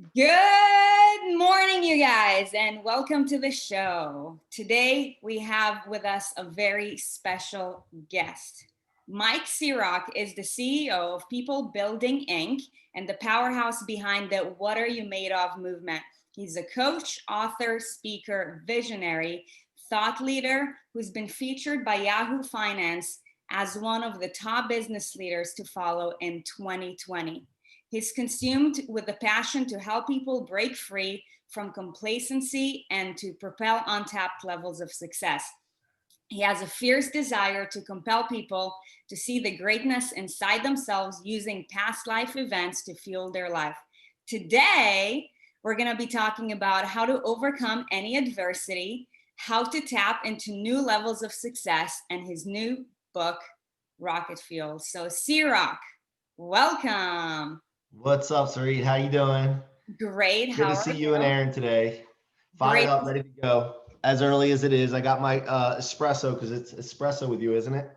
Good morning, you guys, and welcome to the show. Today, we have with us a very special guest. Mike Siroc is the CEO of People Building Inc. and the powerhouse behind the What Are You Made Of movement. He's a coach, author, speaker, visionary, thought leader who's been featured by Yahoo Finance as one of the top business leaders to follow in 2020. He's consumed with the passion to help people break free from complacency and to propel untapped levels of success. He has a fierce desire to compel people to see the greatness inside themselves using past life events to fuel their life. Today, we're going to be talking about how to overcome any adversity, how to tap into new levels of success, and his new book, Rocket Fuel. So, Siroc, welcome. What's up, Sarit? How you doing? Great. Good How to are see you and you? Erin today. Fired Great. up, ready to go. As early as it is, I got my espresso because it's espresso with you, isn't it?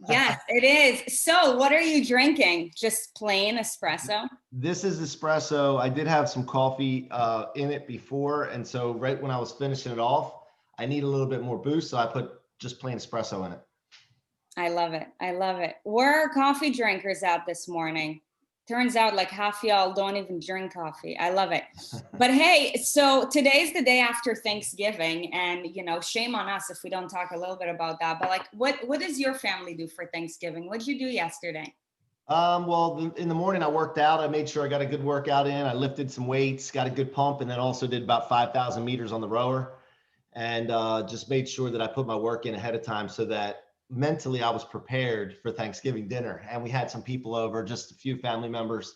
Yes, it is. So, what are you drinking? Just plain espresso? This is espresso. I did have some coffee in it before, and so right when I was finishing it off, I need a little bit more boost, so I put just plain espresso in it. I love it. I love it. We're coffee drinkers out this morning. Turns out like half y'all don't even drink coffee. I love it. But hey, so today's the day after Thanksgiving, and shame on us if we don't talk a little bit about that. But like what does your family do for Thanksgiving? What did you do yesterday? Well, in the morning I worked out. I made sure I got a good workout in. I lifted some weights, got a good pump, and then also did about 5,000 meters on the rower. And just made sure that I put my work in ahead of time so that mentally I was prepared for Thanksgiving dinner. And we had some people over, just a few family members,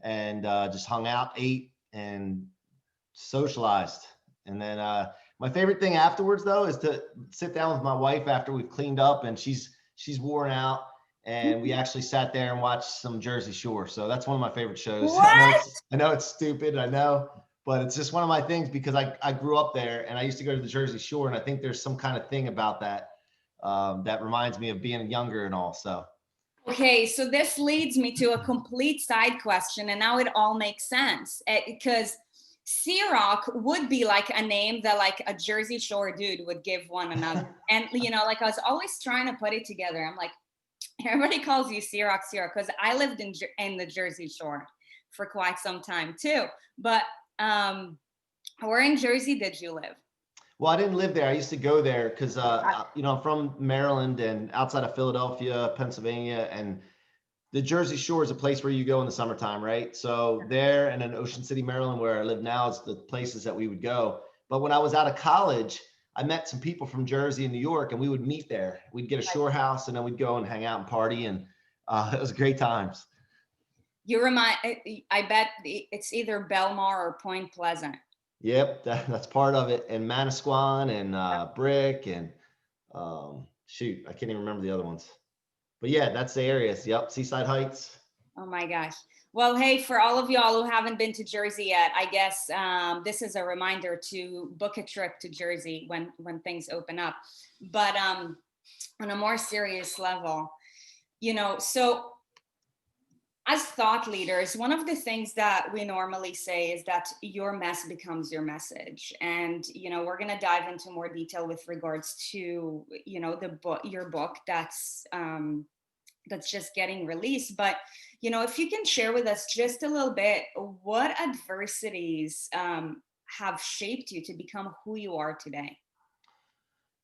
and just hung out, ate, and socialized. And then my favorite thing afterwards, though, is to sit down with my wife after we've cleaned up and she's worn out. And we actually sat there and watched some Jersey Shore. So that's one of my favorite shows. What? I know it's stupid, I know, but it's just one of my things because I grew up there and I used to go to the Jersey Shore, and I think there's some kind of thing about that that reminds me of being younger and all. So Okay, so this leads me to a complete side question, and now it all makes sense because Rock would be like a name that like a Jersey Shore dude would give one another. And like I was always trying to put it together. I'm like, everybody calls you Rock, because I lived in the Jersey Shore for quite some time too. But where in Jersey did you live? well, I didn't live there. I used to go there because I'm from Maryland and outside of Philadelphia, Pennsylvania, and the Jersey Shore is a place where you go in the summertime, right? So there, and in Ocean City, Maryland, where I live now, is the places that we would go. But when I was out of college, I met some people from Jersey and New York, and we would meet there. We'd get a shore house, and then we'd go and hang out and party, and it was great times. You remind, I bet it's either Belmar or Point Pleasant. Yep, that's part of it. And Manasquan and Brick and shoot, I can't even remember the other ones. But yeah, that's the areas. Yep, Seaside Heights. Oh my gosh. Well, hey, for all of y'all who haven't been to Jersey yet, I guess this is a reminder to book a trip to Jersey when things open up. But on a more serious level, so as thought leaders, one of the things that we normally say is that your mess becomes your message. And, we're going to dive into more detail with regards to, the book, your book that's just getting released. But, if you can share with us just a little bit, what adversities have shaped you to become who you are today?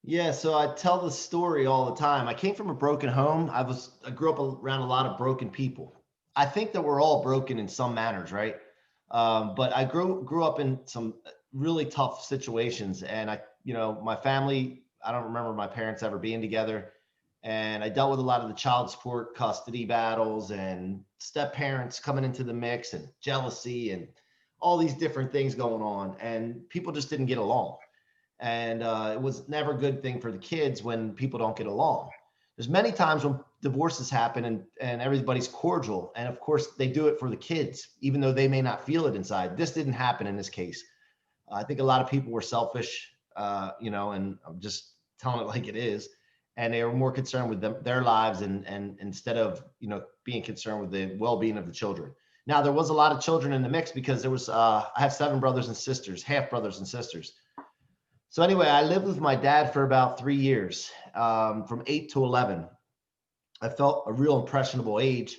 Yeah, so I tell the story all the time. I came from a broken home. I grew up around a lot of broken people. I think that we're all broken in some manners, right? But I grew up in some really tough situations, and my family. I don't remember my parents ever being together, and I dealt with a lot of the child support custody battles and step parents coming into the mix and jealousy and all these different things going on, and people just didn't get along. And it was never a good thing for the kids when people don't get along. There's many times when divorces happen and everybody's cordial, and of course they do it for the kids even though they may not feel it inside. This didn't happen in this case. I think a lot of people were selfish, and I'm just telling it like it is, and they were more concerned with their lives and instead of being concerned with the well-being of the children. Now there was a lot of children in the mix because there was, I have 7 brothers and sisters, half brothers and sisters. So anyway, I lived with my dad for about 3 years, from 8 to 11. I felt a real impressionable age,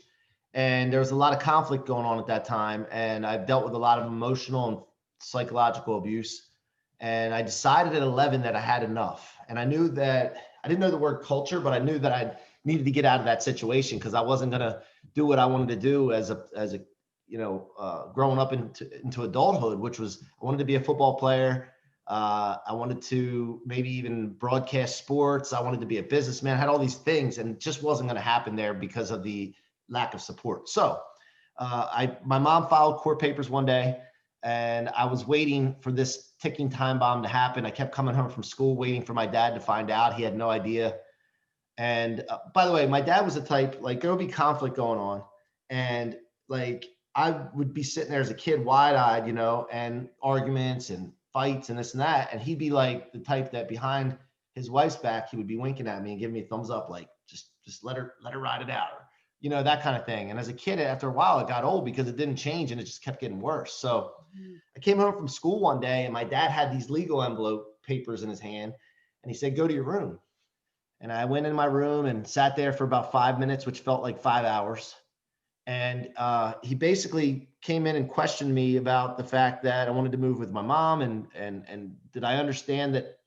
and there was a lot of conflict going on at that time. And I've dealt with a lot of emotional and psychological abuse. And I decided at 11 that I had enough. And I knew that I didn't know the word culture, but I knew that I needed to get out of that situation because I wasn't going to do what I wanted to do as a growing up into adulthood, which was I wanted to be a football player. I wanted to maybe even broadcast sports. I wanted to be a businessman. I had all these things, and it just wasn't going to happen there because of the lack of support. So my mom filed court papers one day, and I was waiting for this ticking time bomb to happen. I kept coming home from school, waiting for my dad to find out. He had no idea. And by the way, my dad was the type, like, there would be conflict going on, and like I would be sitting there as a kid, wide-eyed, and arguments and fights and this and that. And he'd be like the type that behind his wife's back, he would be winking at me and giving me a thumbs up, like, just let her ride it out, or, that kind of thing. And as a kid, after a while, it got old because it didn't change and it just kept getting worse. So I came home from school one day and my dad had these legal envelope papers in his hand, and he said, "Go to your room." And I went in my room and sat there for about 5 minutes, which felt like 5 hours. And he basically came in and questioned me about the fact that I wanted to move with my mom, and did I understand that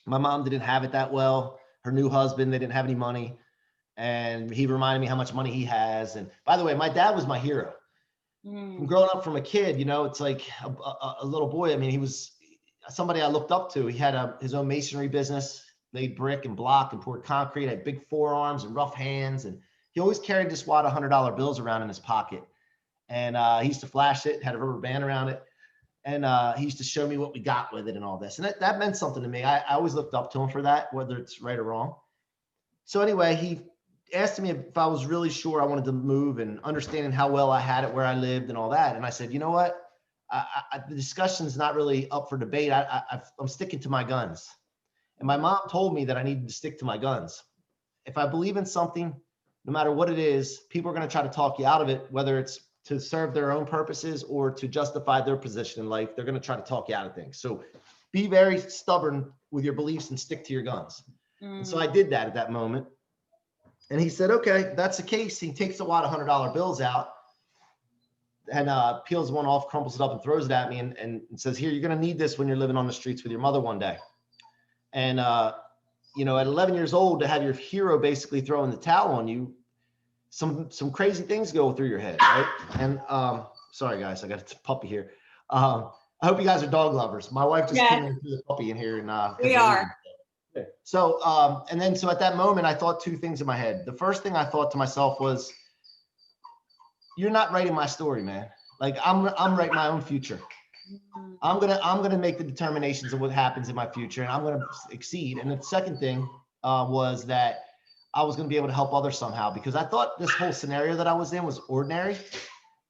my mom didn't have it that well. Her new husband, they didn't have any money. And he reminded me how much money he has. And by the way, my dad was my hero. From growing up from a kid, it's like a little boy. I mean, he was somebody I looked up to. He had his own masonry business, made brick and block and poured concrete, had big forearms and rough hands. And he always carried this wad of $100 bills around in his pocket. And he used to flash it, had a rubber band around it. And he used to show me what we got with it and all this. And that meant something to me. I always looked up to him for that, whether it's right or wrong. So anyway, he asked me if I was really sure I wanted to move, and understanding how well I had it where I lived and all that. And I said, you know what? The discussion is not really up for debate. I'm sticking to my guns. And my mom told me that I needed to stick to my guns. If I believe in something, no matter what it is, people are going to try to talk you out of it, whether it's to serve their own purposes or to justify their position in life. They're going to try to talk you out of things. So be very stubborn with your beliefs and stick to your guns. And so I did that at that moment. And he said, okay, that's the case. He takes a wad of $100 bills out and peels one off, crumples it up and throws it at me and says, here, you're going to need this when you're living on the streets with your mother one day. And, at 11 years old, to have your hero basically throwing the towel on you, some crazy things go through your head, right? And sorry, guys, I got a puppy here. I hope you guys are dog lovers. My wife just came in through the puppy in here. And we are. So, so at that moment, I thought 2 things in my head. The first thing I thought to myself was, you're not writing my story, man. Like I'm writing my own future. I'm gonna make the determinations of what happens in my future, and I'm gonna exceed. And the second thing was that I was gonna be able to help others somehow, because I thought this whole scenario that I was in was ordinary,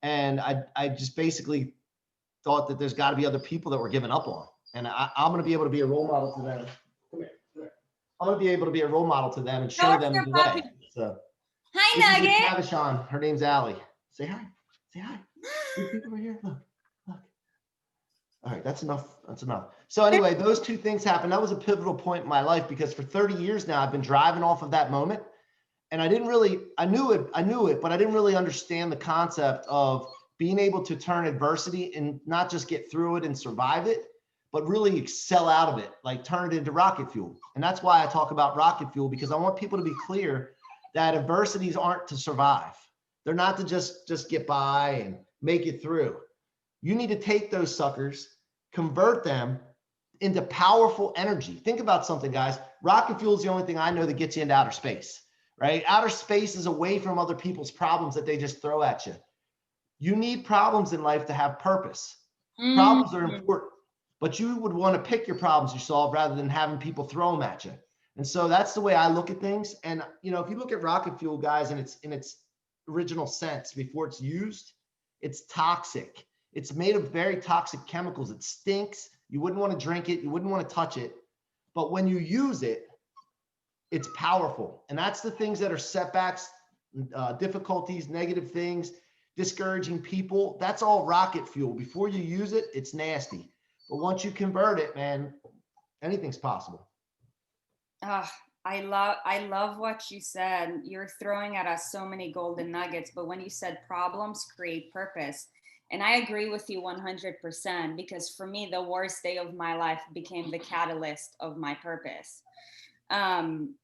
and I just basically thought that there's got to be other people that we're giving up on, and I'm gonna be able to be a role model to them. Come here. I'm gonna be able to be a role model to them and show them the way. So, hi, Nugget. Cavachon. Her name's Allie. Say hi. Say hi. People right here. Look. All right, that's enough. That's enough. So anyway, those 2 things happened. That was a pivotal point in my life, because for 30 years now, I've been driving off of that moment. And I knew it, but I didn't really understand the concept of being able to turn adversity and not just get through it and survive it, but really excel out of it, like turn it into rocket fuel. And that's why I talk about rocket fuel, because I want people to be clear that adversities aren't to survive. They're not to just get by and make it through. You need to take those suckers, convert them into powerful energy. Think about something, guys. Rocket fuel is the only thing I know that gets you into outer space, right? Outer space is away from other people's problems that they just throw at you. You need problems in life to have purpose. Problems are important, but you would want to pick your problems you solve rather than having people throw them at you. And so that's the way I look at things. And, if you look at rocket fuel, guys, in its original sense, before it's used, it's toxic. It's made of very toxic chemicals. It stinks. You wouldn't want to drink it. You wouldn't want to touch it. But when you use it, it's powerful. And that's the things that are setbacks, difficulties, negative things. discouraging people, that's all rocket fuel. Before you use it, it's nasty. But once you convert it, man, anything's possible. Ah, I love what you said. You're throwing at us so many golden nuggets, but when you said problems create purpose, and I agree with you 100% because for me the worst day of my life became the catalyst of my purpose. Um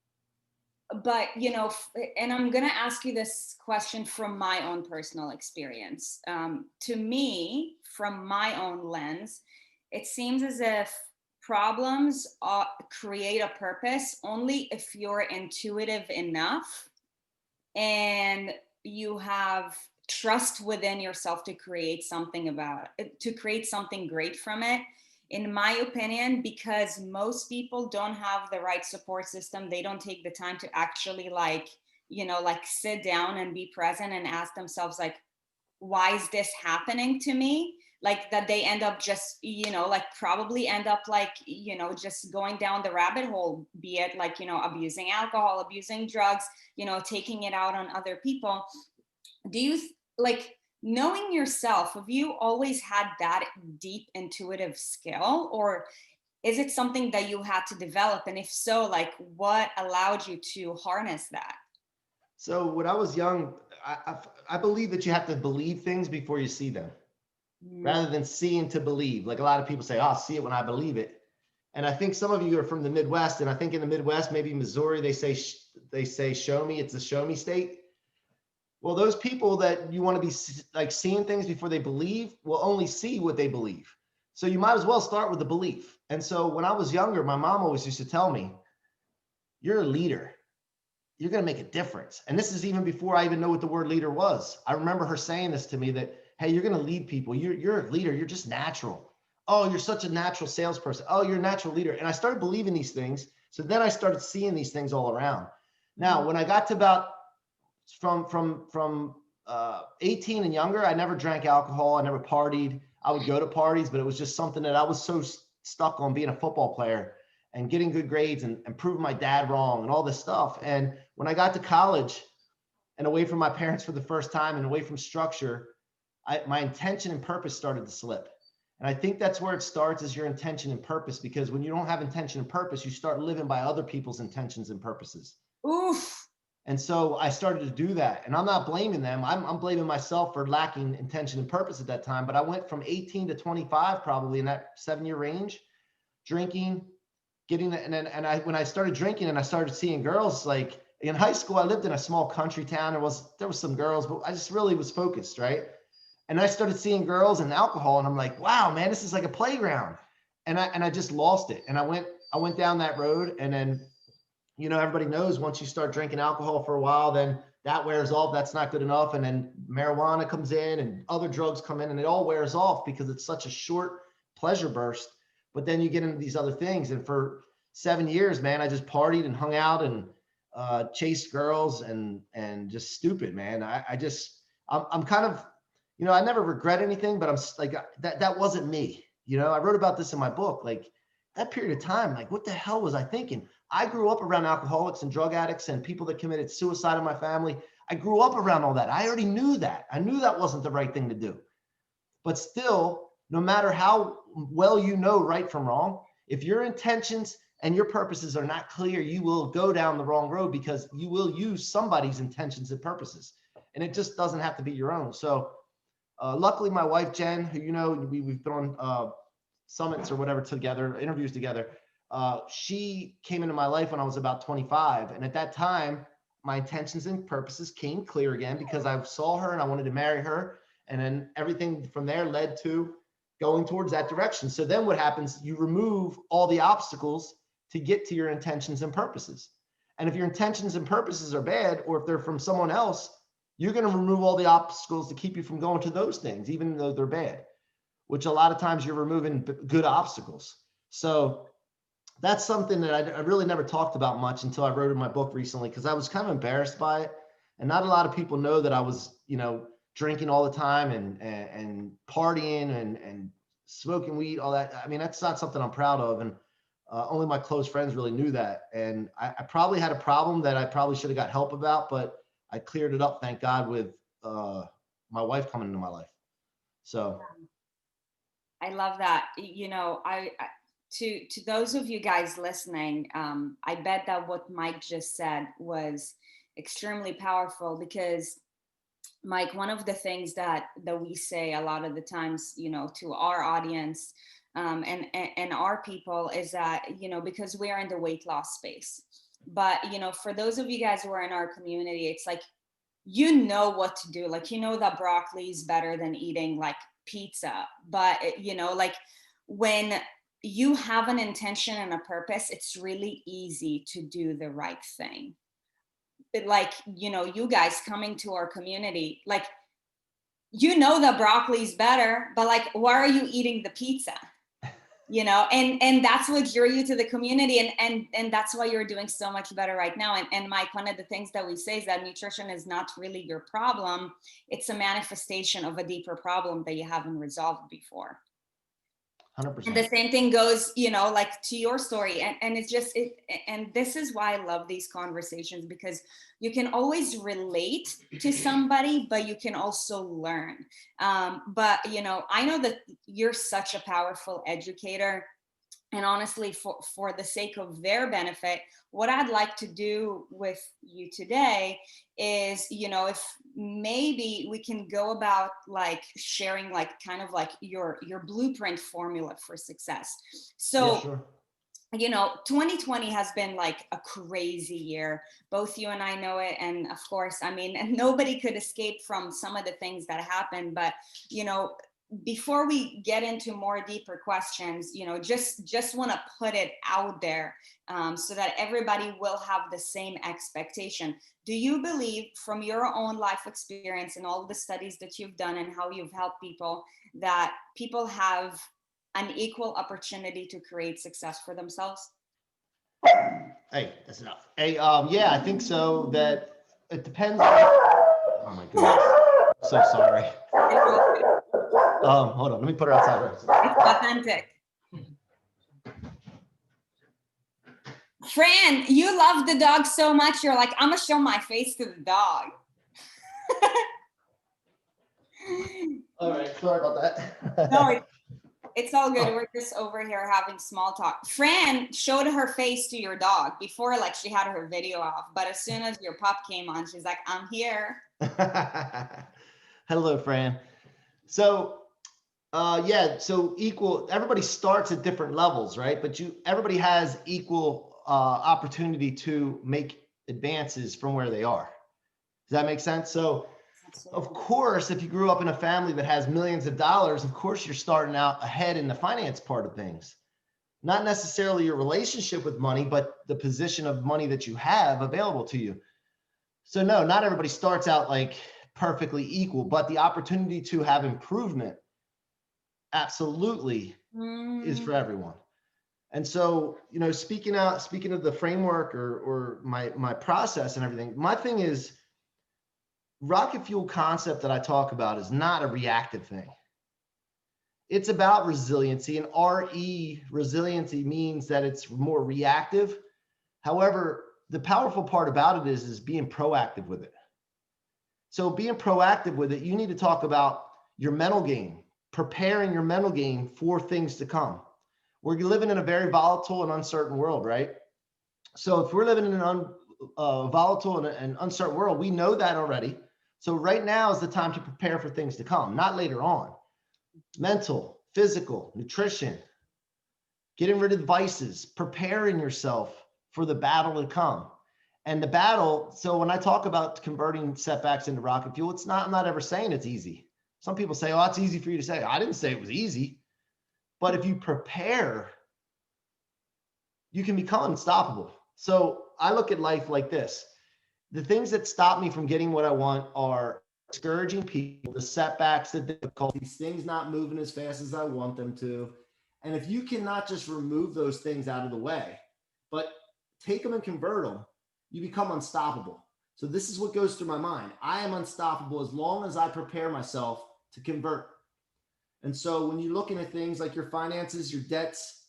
but and I'm going to ask you this question from my own personal experience. To me, from my own lens, it seems as if problems create a purpose only if you're intuitive enough and you have trust within yourself to create something about it, to create something great from it. In my opinion, because most people don't have the right support system, they don't take the time to actually like sit down and be present and ask themselves like, why is this happening to me? Like that they end up just like probably end up like just going down the rabbit hole, be it like abusing alcohol, abusing drugs, taking it out on other people. Do you like, knowing yourself, have you always had that deep intuitive skill, or is it something that you had to develop? And if so, like what allowed you to harness that? So when I was young, I believe that you have to believe things before you see them, Mm. rather than seeing to believe. Like a lot of people say, oh, I'll see it when I believe it. And I think some of you are from the Midwest, and I think in the Midwest, maybe Missouri, they say show me. It's a show me state. Well, those people that you want to be like seeing things before they believe will only see what they believe. So you might as well start with the belief. And so when I was younger, my mom always used to tell me, you're a leader. You're going to make a difference. And this is even before I even know what the word leader was. I remember her saying this to me that, hey, you're going to lead people. You're a leader. You're just natural. Oh, you're such a natural salesperson. Oh, you're a natural leader. And I started believing these things. So then I started seeing these things all around. Now, when I got to about from 18 and younger, I never drank alcohol. I never partied. I would go to parties, but it was just something that I was so stuck on being a football player and getting good grades and proving my dad wrong and all this stuff. And when I got to college and away from my parents for the first time and away from structure, my intention and purpose started to slip. And I think that's where it starts, is your intention and purpose, because when you don't have intention and purpose, you start living by other people's intentions and purposes. Oof. And so I started to do that. And I'm not blaming them. I'm blaming myself for lacking intention and purpose at that time. But I went from 18 to 25, probably in that 7-year range, drinking, getting, and I, when I started drinking and I started seeing girls, like in high school, I lived in a small country town. There was some girls, but I just really was focused, right? And I started seeing girls and alcohol, and I'm like, wow, man, this is like a playground. And I just lost it. And I went down that road, and then, everybody knows once you start drinking alcohol for a while, then that wears off. That's not good enough. And then marijuana comes in and other drugs come in, and it all wears off because it's such a short pleasure burst. But then you get into these other things. And for 7 years, man, I just partied and hung out and chased girls and just stupid, man. I'm kind of, I never regret anything, but I'm like, that wasn't me. I wrote about this in my book, like that period of time, like what the hell was I thinking? I grew up around alcoholics and drug addicts and people that committed suicide in my family. I grew up around all that. I already knew that. I knew that wasn't the right thing to do. But still, no matter how well you know right from wrong, if your intentions and your purposes are not clear, you will go down the wrong road because you will use somebody's intentions and purposes. And it just doesn't have to be your own. So luckily, my wife, Jen, who we've been on summits or whatever together, interviews together, she came into my life when I was about 25. And at that time, my intentions and purposes came clear again because I saw her and I wanted to marry her. And then everything from there led to going towards that direction. So then what happens, you remove all the obstacles to get to your intentions and purposes. And if your intentions and purposes are bad, or if they're from someone else, you're going to remove all the obstacles to keep you from going to those things, even though they're bad, which a lot of times you're removing good obstacles. So that's something that I really never talked about much until I wrote in my book recently, because I was kind of embarrassed by it. And not a lot of people know that I was, drinking all the time and partying and smoking weed, all that. I mean, that's not something I'm proud of. And only my close friends really knew that. And I probably had a problem that I probably should have got help about, but I cleared it up, thank God, with my wife coming into my life. So I love that. To those of you guys listening, I bet that what Mike just said was extremely powerful, because Mike, one of the things that we say a lot of the times, to our audience, and our people, is that, because we are in the weight loss space, but for those of you guys who are in our community, it's like, what to do. Like, that broccoli is better than eating like pizza, but like, when you have an intention and a purpose, it's really easy to do the right thing. Like, you guys coming to our community, like, the broccoli is better, but like, why are you eating the pizza? And that's what drew you to the community, and that's why you're doing so much better right now. And Mike, one of the things that we say is that nutrition is not really your problem. It's a manifestation of a deeper problem that you haven't resolved before. 100%. And the same thing goes, like, to your story. And it's just and this is why I love these conversations, because you can always relate to somebody, but you can also learn. But I know that you're such a powerful educator. And honestly, for the sake of their benefit, what I'd like to do with you today is, if maybe we can go about like sharing, like, kind of like your blueprint formula for success. So yeah, sure. 2020 has been like a crazy year. Both you and I know it. And of course, I mean, nobody could escape from some of the things that happened. But, before we get into more deeper questions, just want to put it out there, so that everybody will have the same expectation. Do you believe, from your own life experience and all the studies that you've done and how you've helped people, that people have an equal opportunity to create success for themselves? Hey, that's enough. Hey, yeah, I think so. That it depends on, oh my goodness. I'm so sorry. Hold on, let me put her outside. It's authentic. Fran, you love the dog so much, you're like, I'm gonna show my face to the dog. All right, sorry about that. No, it's all good. We're just over here having small talk. Fran showed her face to your dog before, like, she had her video off, but as soon as your pup came on, she's like, I'm here. Hello, Fran. So yeah, so equal, everybody starts at different levels, right? But everybody has equal opportunity to make advances from where they are. Does that make sense? So of course, if you grew up in a family that has millions of dollars, of course, you're starting out ahead in the finance part of things. Not necessarily your relationship with money, but the position of money that you have available to you. So no, not everybody starts out like perfectly equal, but the opportunity to have improvement absolutely is for everyone. And so, speaking of the framework or my process and everything, my thing is, rocket fuel concept that I talk about is not a reactive thing. It's about resiliency, and resiliency means that it's more reactive. However, the powerful part about it is being proactive with it. So being proactive with it, you need to talk about your mental game, preparing your mental game for things to come. We're living in a very volatile and uncertain world, right? So if we're living in an volatile and uncertain world, we know that already. So right now is the time to prepare for things to come, not later on. Mental, physical, nutrition, getting rid of vices, preparing yourself for the battle to come. And the battle, so when I talk about converting setbacks into rocket fuel, I'm not ever saying it's easy. Some people say, oh, it's easy for you to say. I didn't say it was easy. But if you prepare, you can become unstoppable. So I look at life like this. The things that stop me from getting what I want are discouraging people, the setbacks, the difficulties, things not moving as fast as I want them to. And if you cannot just remove those things out of the way, but take them and convert them, you become unstoppable. So this is what goes through my mind. I am unstoppable as long as I prepare myself to convert. And so when you're looking at things like your finances, your debts,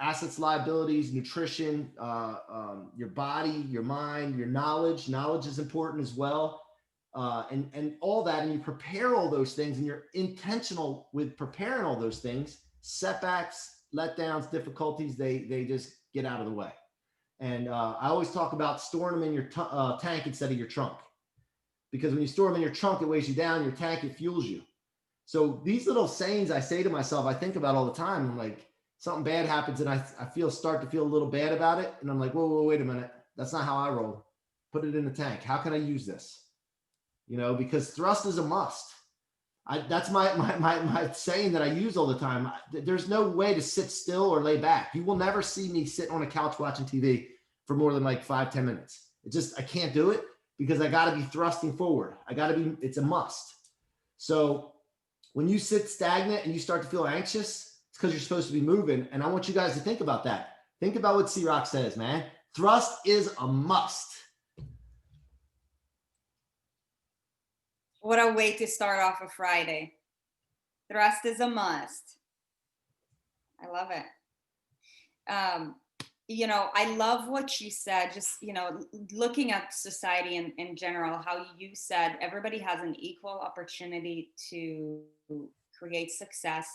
assets, liabilities, nutrition, your body, your mind, your knowledge is important as well. and all that, and you prepare all those things, and you're intentional with preparing all those things, setbacks, letdowns, difficulties, they just get out of the way. And I always talk about storing them in your tank instead of your trunk, because when you store them in your trunk, it weighs you down. Your tank, it fuels you. So these little sayings I say to myself, I think about all the time. I'm like, something bad happens, and I start to feel a little bad about it, and I'm like, whoa, wait a minute, that's not how I roll. Put it in the tank. How can I use this? Because thrust is a must. That's my saying that I use all the time. There's no way to sit still or lay back. You will never see me sitting on a couch watching TV for more than like 5-10 minutes. I can't do it, because I got to be thrusting forward. It's a must. So when you sit stagnant and you start to feel anxious, it's because you're supposed to be moving. And I want you guys to think about that. Think about what C-Rock says, man. Thrust is a must. What a way to start off a Friday. Thrust is a must. I love it. I love what you said, just, looking at society in general, how you said everybody has an equal opportunity to create success,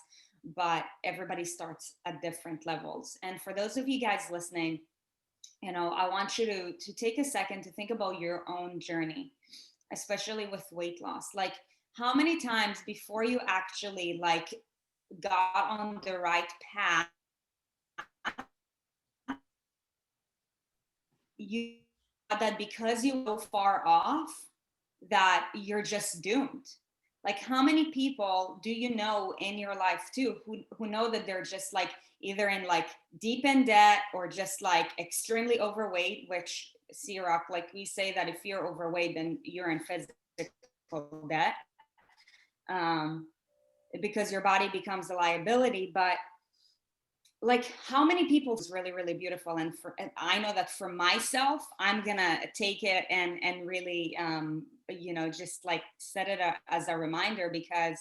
but everybody starts at different levels. And for those of you guys listening, I want you to take a second to think about your own journey, especially with weight loss. Like, how many times before you actually got on the right path, you thought that because you go far off that you're just doomed? Like, how many people do you know in your life too who know that they're just either in deep in debt, or just extremely overweight, which C-Rock, we say that if you're overweight, then you're in physical debt, because your body becomes a liability. But how many people is really, really beautiful. And I know that for myself, I'm gonna take it and really just set it as a reminder, because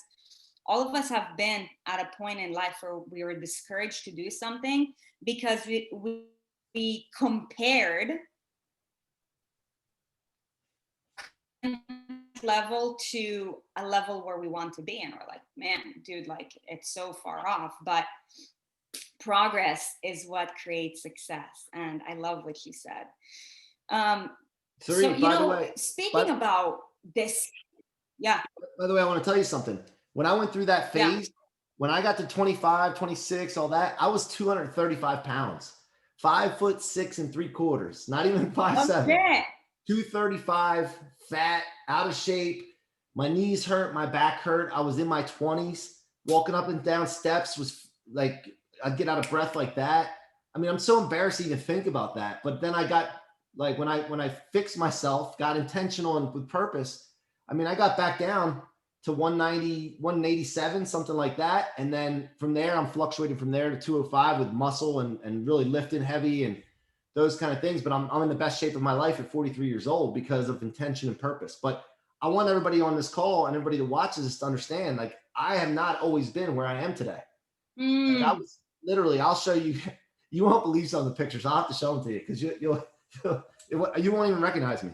all of us have been at a point in life where we were discouraged to do something because we compared level to a level where we want to be, and we're like, man, dude, it's so far off. But progress is what creates success. And I love what you said. Sarit, by the way, speaking about this, yeah. By the way, I want to tell you something. When I went through that phase, when I got to 25, 26, all that, I was 235 pounds, 5'6¾", not even 5'7". 235, fat, out of shape. My knees hurt, my back hurt. I was in my 20s. Walking up and down steps was like, I'd get out of breath like that. I mean, I'm so embarrassed to even think about that. But then I got when I fixed myself, got intentional and with purpose, I mean, I got back down to 190, 187, something like that. And then from there, I'm fluctuating from there to 205 with muscle and really lifting heavy and those kind of things. But I'm in the best shape of my life at 43 years old because of intention and purpose. But I want everybody on this call and everybody that watches this to understand, I have not always been where I am today. I was literally, I'll show you, you won't believe some of the pictures. I'll have to show them to you because you won't even recognize me.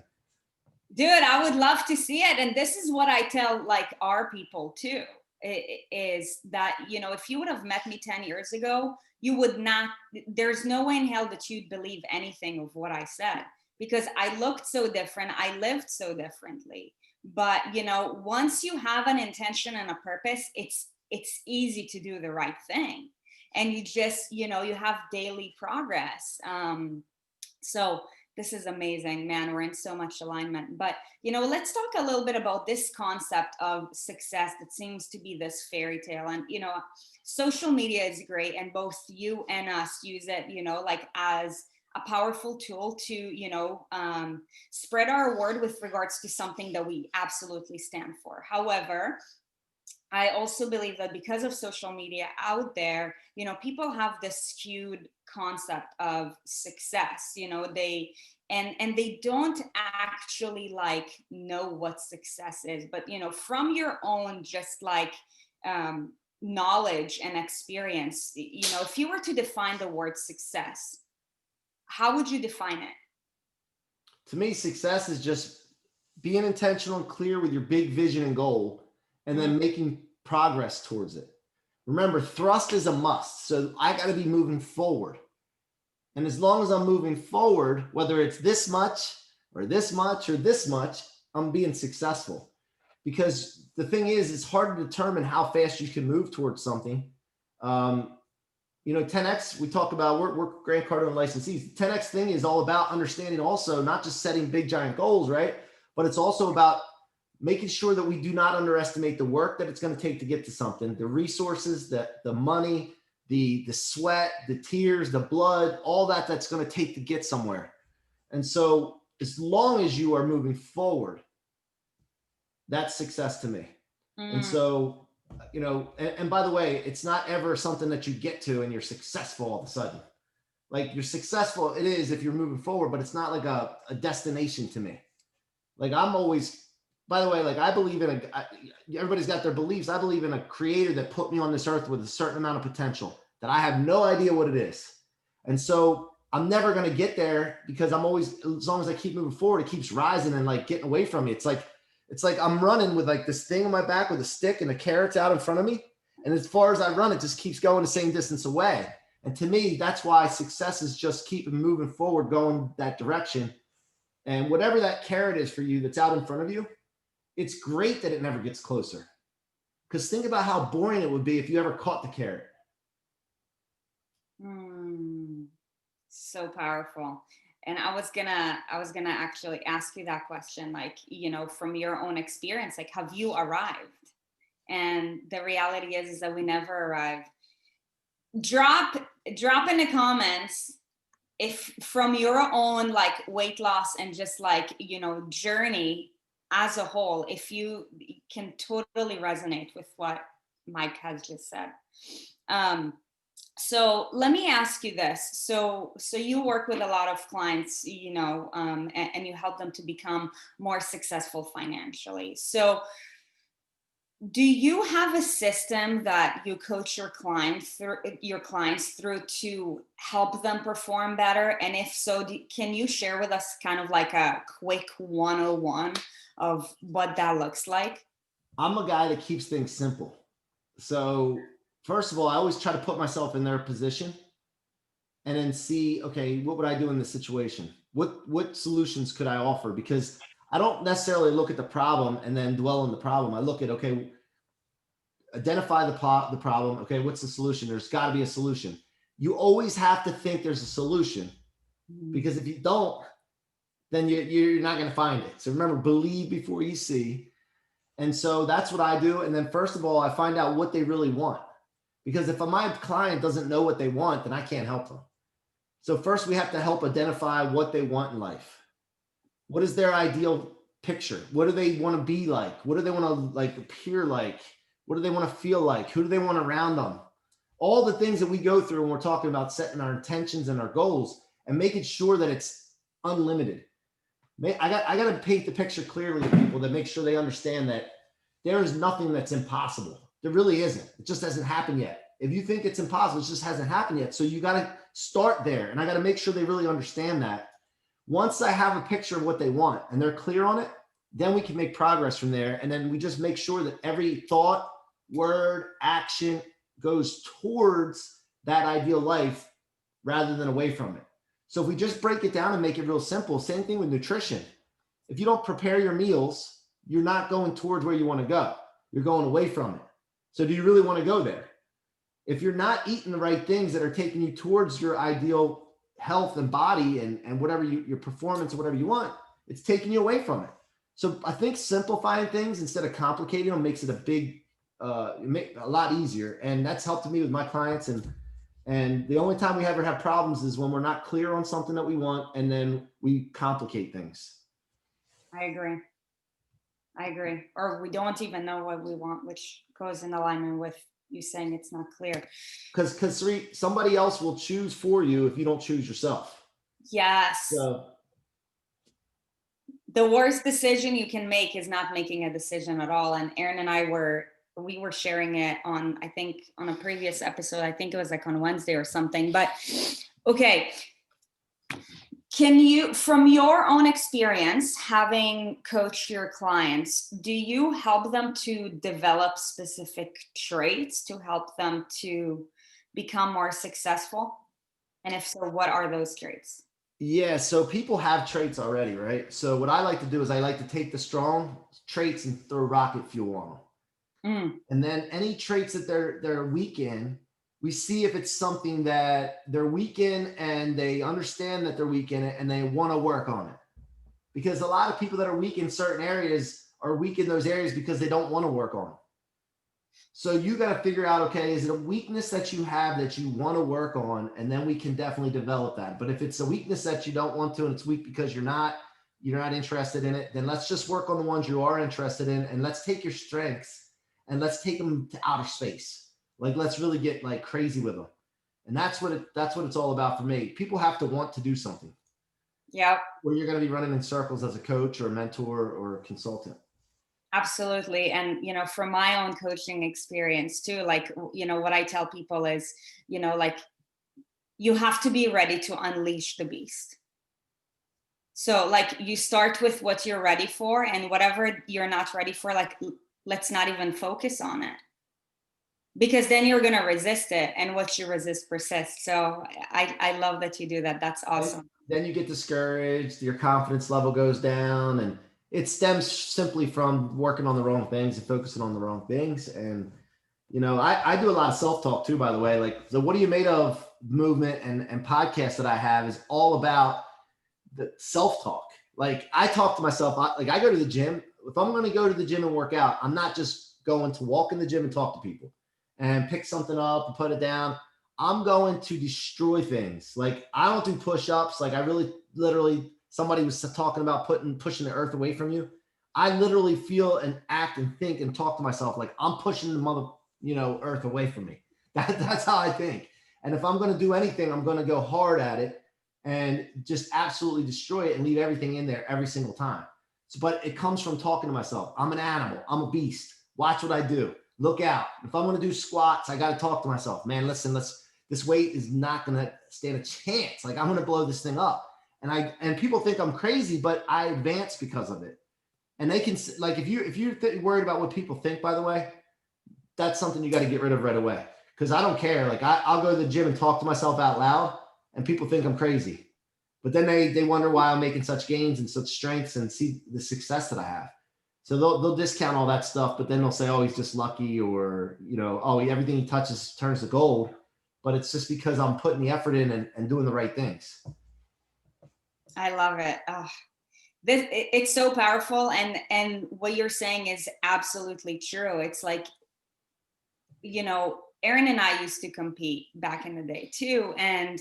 Dude, I would love to see it. And this is what I tell our people too, is that, if you would have met me 10 years ago, you would not, there's no way in hell that you'd believe anything of what I said, because I looked so different. I lived so differently. But, once you have an intention and a purpose, it's easy to do the right thing. And you just, you have daily progress. So this is amazing, man. We're in so much alignment. But, let's talk a little bit about this concept of success that seems to be this fairy tale. And, social media is great. And both you and us use it, as a powerful tool to, spread our word with regards to something that we absolutely stand for. However, I also believe that because of social media out there, people have this skewed concept of success. They don't actually know what success is. But from your own just knowledge and experience, if you were to define the word success, how would you define it? To me, success is just being intentional and clear with your big vision and goal, and then making progress towards it. Remember, thrust is a must. So I got to be moving forward. And as long as I'm moving forward, whether it's this much or this much or this much, I'm being successful. Because the thing is, it's hard to determine how fast you can move towards something. 10X, we talk about, we're Grant Cardone licensees. 10X thing is all about understanding also not just setting big giant goals, right? But it's also about making sure that we do not underestimate the work that it's going to take to get to something, the resources, the money, the sweat, the tears, the blood, all that's going to take to get somewhere. And so as long as you are moving forward, that's success to me. And so, and by the way, it's not ever something that you get to and you're successful all of a sudden. Like, you're successful, it is if you're moving forward, but it's not like a destination to me. Like, I'm always, by the way, like, I believe in everybody's got their beliefs. I believe in a creator that put me on this earth with a certain amount of potential that I have no idea what it is. And so I'm never going to get there because I'm always, as long as I keep moving forward, it keeps rising and like getting away from me. It's like I'm running with like this thing on my back with a stick and the carrots out in front of me. And as far as I run, it just keeps going the same distance away. And to me, that's why success is just keeping moving forward, going that direction. And whatever that carrot is for you that's out in front of you, it's great that it never gets closer. Because think about how boring it would be if you ever caught the carrot. So powerful. And I was gonna actually ask you that question, like, from your own experience, like, have you arrived? And the reality is that we never arrive. Drop in the comments if from your own like weight loss and just like, journey as a whole, if you can totally resonate with what Mike has just said. So let me ask you this. So you work with a lot of clients, and you help them to become more successful financially. So do you have a system that you coach your clients through to help them perform better? And if so, can you share with us kind of like a quick 101 of what that looks like? I'm a guy that keeps things simple. So first of all, I always try to put myself in their position and then see, okay, what would I do in this situation? What solutions could I offer? Because I don't necessarily look at the problem and then dwell on the problem. I look at, okay, identify the problem. Okay, what's the solution? There's got to be a solution. You always have to think there's a solution, because if you don't, then you're not going to find it. So remember, believe before you see. And so that's what I do. And then first of all, I find out what they really want. Because if my client doesn't know what they want, then I can't help them. So first we have to help identify what they want in life. What is their ideal picture? What do they want to be like? What do they want to like appear like? What do they want to feel like? Who do they want around them? All the things that we go through when we're talking about setting our intentions and our goals and making sure that it's unlimited. I got to paint the picture clearly to people that make sure they understand that there is nothing that's impossible. There really isn't. It just hasn't happened yet. If you think it's impossible, it just hasn't happened yet. So you got to start there. And I got to make sure they really understand that. Once I have a picture of what they want and they're clear on it, then we can make progress from there. And then we just make sure that every thought, word, action goes towards that ideal life rather than away from it. So if we just break it down and make it real simple, same thing with nutrition. If you don't prepare your meals, you're not going towards where you want to go. You're going away from it. So do you really want to go there? If you're not eating the right things that are taking you towards your ideal health and body and whatever your performance or whatever you want, it's taking you away from it. So I think simplifying things instead of complicating them makes it a lot easier. And that's helped me with my clients. And the only time we ever have problems is when we're not clear on something that we want and then we complicate things. I agree. Or we don't even know what we want, which goes in alignment with you saying it's not clear. Because somebody else will choose for you if you don't choose yourself. Yes. So the worst decision you can make is not making a decision at all. And Erin and I were sharing it on, I think on a previous episode, I think it was like on Wednesday or something, but okay. Can you, from your own experience, having coached your clients, do you help them to develop specific traits to help them to become more successful? And if so, what are those traits? Yeah, so people have traits already, right? So what I like to do is I like to take the strong traits and throw rocket fuel on them. And then any traits that they're weak in, we see if it's something that they're weak in and they understand that they're weak in it and they want to work on it. Because a lot of people that are weak in certain areas are weak in those areas because they don't want to work on it. So you got to figure out, okay, is it a weakness that you have that you want to work on? And then we can definitely develop that. But if it's a weakness that you don't want to, and it's weak because you're not interested in it, then let's just work on the ones you are interested in. And let's take your strengths and let's take them to outer space. Like, let's really get like crazy with them. And that's what it's all about for me. People have to want to do something. Yeah. Where you're going to be running in circles as a coach or a mentor or a consultant. Absolutely. And, you know, from my own coaching experience too, like, you know, what I tell people is, you know, like, you have to be ready to unleash the beast. So like, you start with what you're ready for, and whatever you're not ready for, like, let's not even focus on it, because then you're going to resist it, and what you resist persists. So I love that you do that. That's awesome. Then you get discouraged, your confidence level goes down, and it stems simply from working on the wrong things and focusing on the wrong things. And, you know, I do a lot of self-talk too, by the way. Like, the What Are You Made Of movement and podcast that I have is all about the self-talk. Like, I talk to myself, like, I go to the gym. If I'm going to go to the gym and work out, I'm not just going to walk in the gym and talk to people and pick something up and put it down. I'm going to destroy things. Like, I don't do push-ups. Like, I really, literally, somebody was talking about pushing the earth away from you. I literally feel and act and think and talk to myself like I'm pushing the earth away from me. That's how I think. And if I'm going to do anything, I'm going to go hard at it and just absolutely destroy it and leave everything in there every single time. So, but it comes from talking to myself. I'm an animal. I'm a beast. Watch what I do. Look out. If I'm going to do squats, I got to talk to myself. Man, listen, this weight is not going to stand a chance. Like, I'm going to blow this thing up. And people think I'm crazy, but I advance because of it. And they can, like, if you're worried about what people think, by the way, that's something you got to get rid of right away. Because I don't care. Like, I'll go to the gym and talk to myself out loud, and people think I'm crazy. But then they wonder why I'm making such gains and such strengths and see the success that I have. So they'll discount all that stuff, but then they'll say, oh, he's just lucky, or, oh, everything he touches turns to gold. But it's just because I'm putting the effort in and doing the right things. I love it. It's so powerful. And what you're saying is absolutely true. It's like, Erin and I used to compete back in the day too. And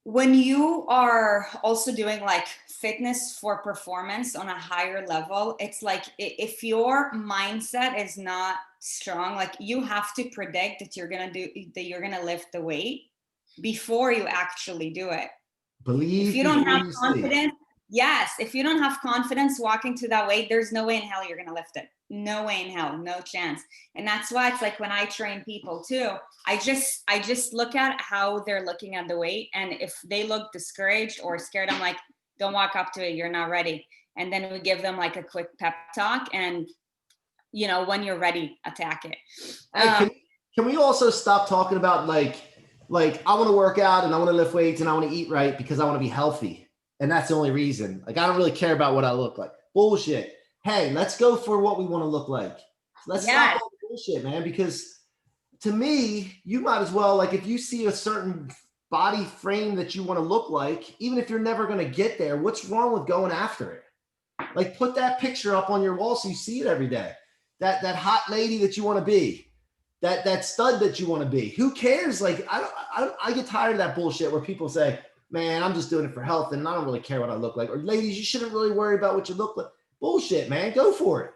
when you are also doing like fitness for performance on a higher level, it's like, if your mindset is not strong, like, you have to predict that you're going to lift the weight before you actually do it. Believe if you don't have confidence, see. Yes, if you don't have confidence walking to that weight, there's no way in hell you're going to lift it. No way in hell, no chance. And that's why it's like, when I train people too, I just look at how they're looking at the weight. And if they look discouraged or scared, I'm like, don't walk up to it. You're not ready. And then we give them like a quick pep talk, and when you're ready, attack it. Hey, can we also stop talking about like I want to work out and I want to lift weights and I want to eat right because I want to be healthy. And that's the only reason. Like, I don't really care about what I look like. Bullshit. Hey, let's go for what we want to look like. Let's stop all the bullshit, man. Because to me, you might as well, like, if you see a certain body frame that you want to look like, even if you're never going to get there, what's wrong with going after it? Like, put that picture up on your wall so you see it every day. That hot lady that you want to be. That stud that you want to be. Who cares? Like, I get tired of that bullshit where people say, man, I'm just doing it for health and I don't really care what I look like. Or, ladies, you shouldn't really worry about what you look like. Bullshit, man. Go for it.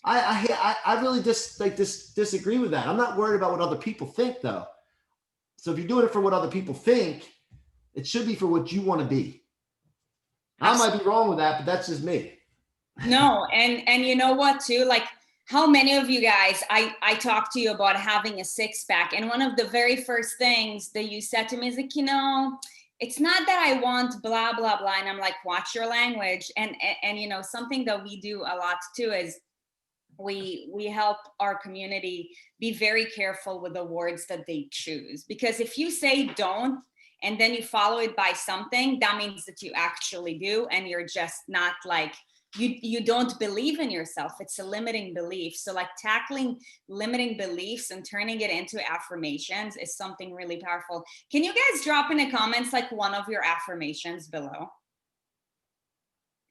I really disagree with that. I'm not worried about what other people think, though. So if you're doing it for what other people think, it should be for what you want to be. Absolutely. I might be wrong with that, but that's just me. No, and you know what too? Like, how many of you guys, I talked to you about having a six-pack, and one of the very first things that you said to me is like, it's not that I want blah blah blah, and I'm like, watch your language. And you know, something that we do a lot too is we help our community be very careful with the words that they choose, because if you say don't and then you follow it by something, that means that you actually do, and you're just not like, you don't believe in yourself. It's a limiting belief. So like tackling limiting beliefs and turning it into affirmations is something really powerful. Can you guys drop in the comments like one of your affirmations below?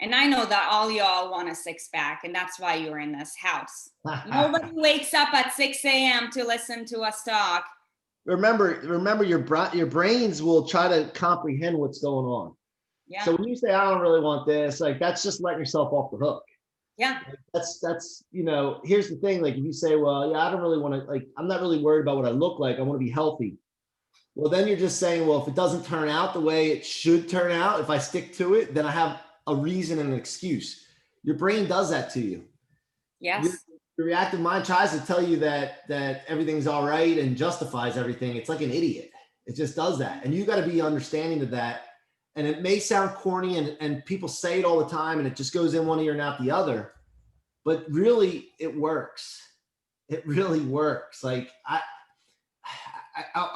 And I know that all y'all want a six pack, and that's why you're in this house. Nobody wakes up at 6 a.m. to listen to us talk. Remember your brains will try to comprehend what's going on. Yeah. So when you say, I don't really want this, like that's just letting yourself off the hook. Yeah. Like, that's, you know, here's the thing. Like if you say, well, yeah, I don't really want to, like, I'm not really worried about what I look like. I want to be healthy. Well, then you're just saying, well, if it doesn't turn out the way it should turn out, if I stick to it, then I have a reason and an excuse. Your brain does that to you. Yes. Your reactive mind tries to tell you that everything's all right and justifies everything. It's like an idiot. It just does that. And you got to be understanding of that. And it may sound corny, and people say it all the time, and it just goes in one ear and out the other. But really, it works. It really works. Like I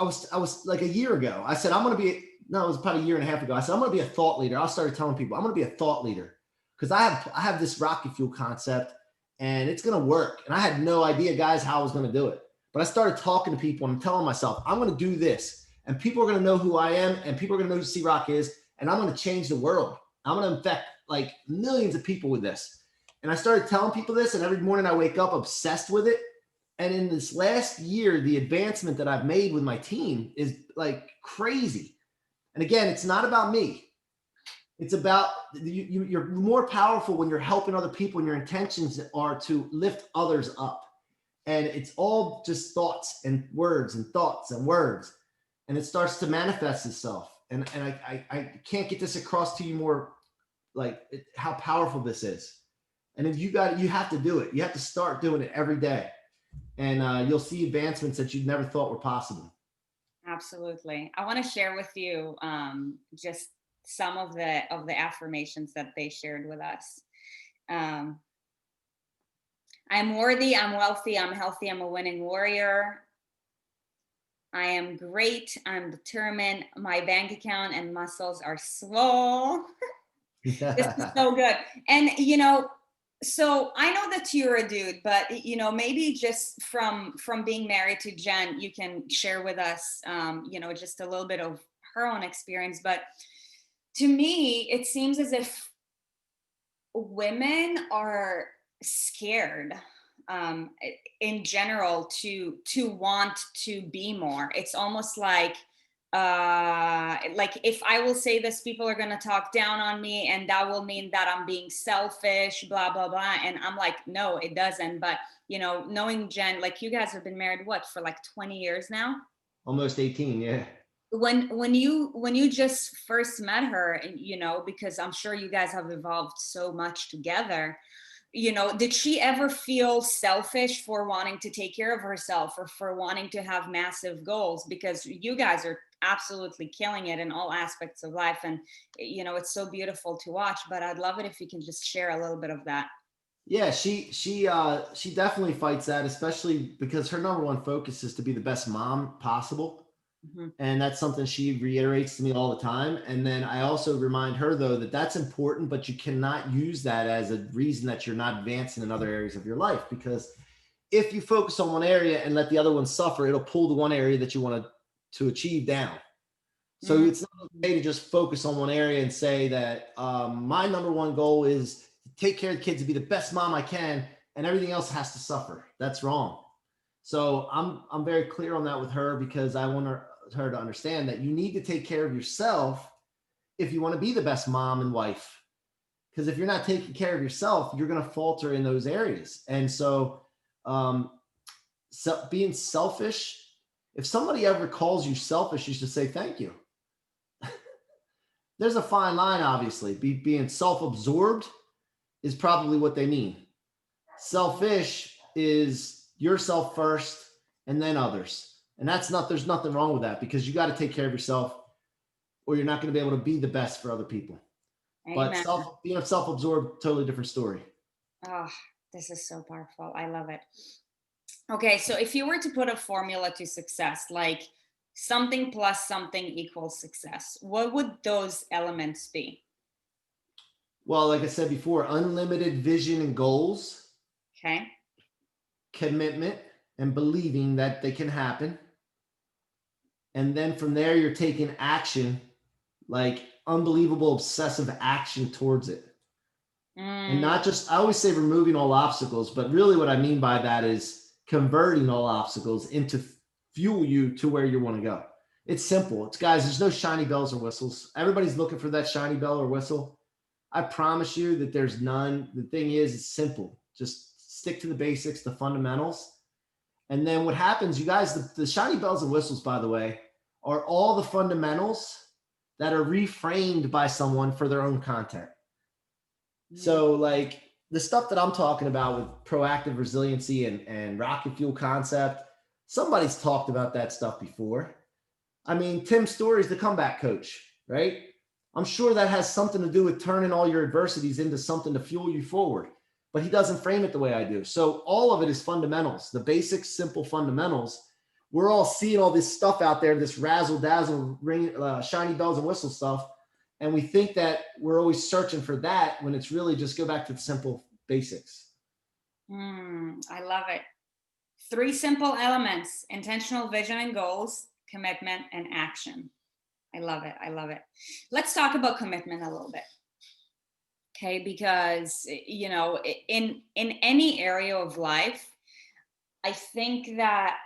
was like a year ago, I said, I'm going to be, no, it was probably a year and a half ago. I said, I'm going to be a thought leader. I started telling people I'm going to be a thought leader because I have this rocket fuel concept and it's going to work. And I had no idea, guys, how I was going to do it. But I started talking to people and telling myself, I'm going to do this, and people are going to know who I am, and people are going to know who C-Rock is, and I'm going to change the world. I'm going to infect like millions of people with this. And I started telling people this, and every morning I wake up obsessed with it. And in this last year, the advancement that I've made with my team is like crazy. And again, it's not about me. It's about you're more powerful when you're helping other people, and your intentions are to lift others up. And it's all just thoughts and words and thoughts and words. And it starts to manifest itself. And I can't get this across to you more, like how powerful this is. And if you have to do it. You have to start doing it every day. And you'll see advancements that you never thought were possible. Absolutely. I want to share with you just some of the affirmations that they shared with us. I'm worthy, I'm wealthy, I'm healthy, I'm a winning warrior. I am great, I'm determined, my bank account and muscles are swole. This is so good. And you know, so I know that you're a dude, but you know, maybe just from being married to Jen, you can share with us you know, just a little bit of her own experience. But to me, it seems as if women are scared in general to want to be more. It's almost like if I will say this, people are going to talk down on me, and that will mean that I'm being selfish, blah blah blah. And I'm like, no, it doesn't. But you know, knowing Jen, like you guys have been married what, for like 20 years now? Almost 18, yeah. When you just first met her, and you know, because I'm sure you guys have evolved so much together, you know, did she ever feel selfish for wanting to take care of herself or for wanting to have massive goals? Because you guys are absolutely killing it in all aspects of life, and you know, it's so beautiful to watch. But I'd love it if you can just share a little bit of that. Yeah, she definitely fights that, especially because her number one focus is to be the best mom possible. Mm-hmm. And that's something she reiterates to me all the time. And then I also remind her, though, that that's important, but you cannot use that as a reason that you're not advancing in other areas of your life. Because if you focus on one area and let the other one suffer, it'll pull the one area that you want to achieve down. So it's not okay to just focus on one area and say that my number one goal is to take care of the kids, to be the best mom I can, and everything else has to suffer. That's wrong. So I'm very clear on that with her, because I want her to understand that you need to take care of yourself if you want to be the best mom and wife. Because if you're not taking care of yourself, you're going to falter in those areas. And so being selfish, if somebody ever calls you selfish, you should say thank you. There's a fine line, obviously. Being self-absorbed is probably what they mean. Selfish is yourself first and then others. And there's nothing wrong with that, because you got to take care of yourself or you're not going to be able to be the best for other people. But Amen. being self-absorbed, totally different story. Oh, this is so powerful. I love it. Okay, so if you were to put a formula to success, like something plus something equals success, what would those elements be? Well, like I said before, unlimited vision and goals, Okay. commitment, and believing that they can happen. And then from there, you're taking action, like unbelievable obsessive action towards it. And Mm, not just, I always say removing all obstacles, but really what I mean by that is converting all obstacles into fuel you to where you want to go. It's simple. It's guys, there's no shiny bells or whistles. Everybody's looking for that shiny bell or whistle. I promise you that there's none. The thing is, it's simple. Just stick to the basics, the fundamentals. And then what happens, you guys, the shiny bells and whistles, by the way, are all the fundamentals that are reframed by someone for their own content. mm, So like the stuff that I'm talking about with proactive resiliency and rocket fuel concept, somebody's talked about that stuff before. I mean, Tim Story's the comeback coach, right? I'm sure that has something to do with turning all your adversities into something to fuel you forward, but he doesn't frame it the way I do. So all of it is fundamentals, the basic, simple fundamentals. We're all seeing all this stuff out there, this razzle dazzle, shiny bells and whistle stuff. And we think that we're always searching for that when it's really just go back to the simple basics. I love it. Three simple elements: intentional vision and goals, commitment, and action. I love it. I love it. Let's talk about commitment a little bit. Okay, because in any area of life, I think that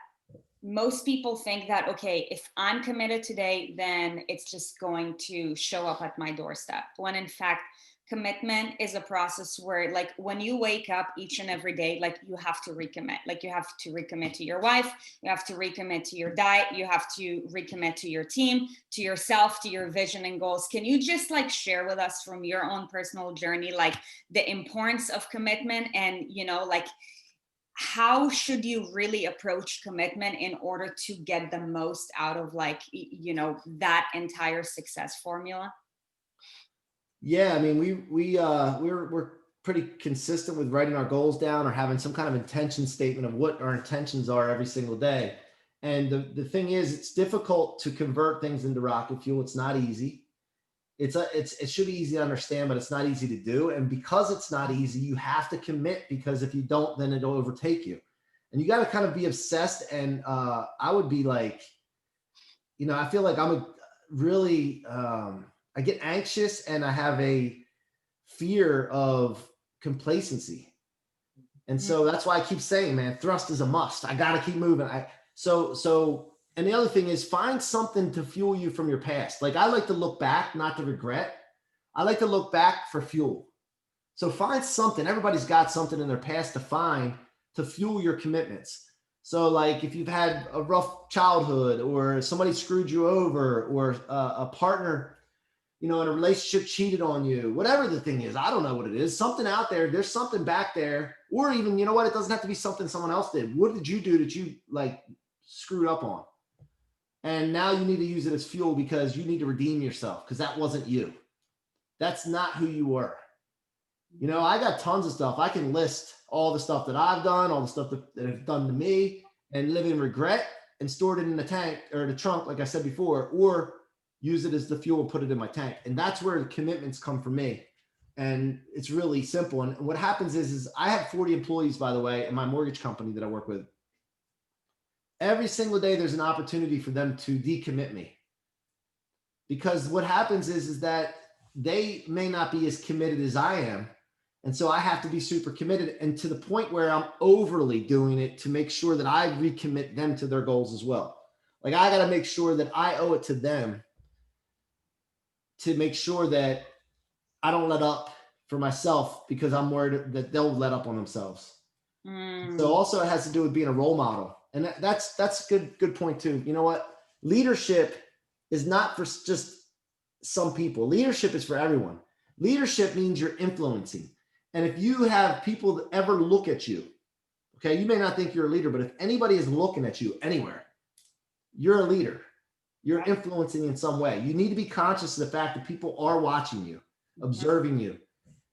most people think that, okay, if I'm committed today, then it's just going to show up at my doorstep, when in fact commitment is a process where, like, when you wake up each and every day, like, you have to recommit. Like, you have to recommit to your wife, you have to recommit to your diet, you have to recommit to your team, to yourself, to your vision and goals. Can you just like share with us from your own personal journey, like, the importance of commitment, and like, how should you really approach commitment in order to get the most out of, like, that entire success formula? Yeah, I mean, we're pretty consistent with writing our goals down or having some kind of intention statement of what our intentions are every single day. And the thing is, it's difficult to convert things into rocket fuel. It's not easy. It should be easy to understand, but it's not easy to do. And because it's not easy, you have to commit, because if you don't, then it'll overtake you. And you got to kind of be obsessed. And I would be like, I feel like I'm a really I get anxious and I have a fear of complacency. And Mm, so that's why I keep saying, man, thrust is a must. I got to keep moving. And the other thing is, find something to fuel you from your past. Like, I like to look back, not to regret. I like to look back for fuel. So find something. Everybody's got something in their past to find to fuel your commitments. So like if you've had a rough childhood, or somebody screwed you over, or a partner, in a relationship cheated on you, whatever the thing is, I don't know what it is, something out there, there's something back there. Or even, you know what, it doesn't have to be something someone else did. What did you do that you like screwed up on? And now you need to use it as fuel, because you need to redeem yourself, because that wasn't you. That's not who you were. I got tons of stuff. I can list all the stuff that I've done, all the stuff that have done to me, and live in regret and stored it in the tank or the trunk, like I said before, or use it as the fuel and put it in my tank. And that's where the commitments come from me. And it's really simple. And what happens is I have 40 employees, by the way, in my mortgage company that I work with. Every single day, there's an opportunity for them to decommit me. Because what happens is that they may not be as committed as I am. And so I have to be super committed, and to the point where I'm overly doing it to make sure that I recommit them to their goals as well. Like, I got to make sure that I owe it to them to make sure that I don't let up for myself, because I'm worried that they'll let up on themselves. So mm, also it has to do with being a role model. And that's good point too. You know what? Leadership is not for just some people. Leadership is for everyone. Leadership means you're influencing. And if you have people that ever look at you, okay, you may not think you're a leader, but if anybody is looking at you anywhere, you're a leader. You're influencing in some way. You need to be conscious of the fact that people are watching you, observing you,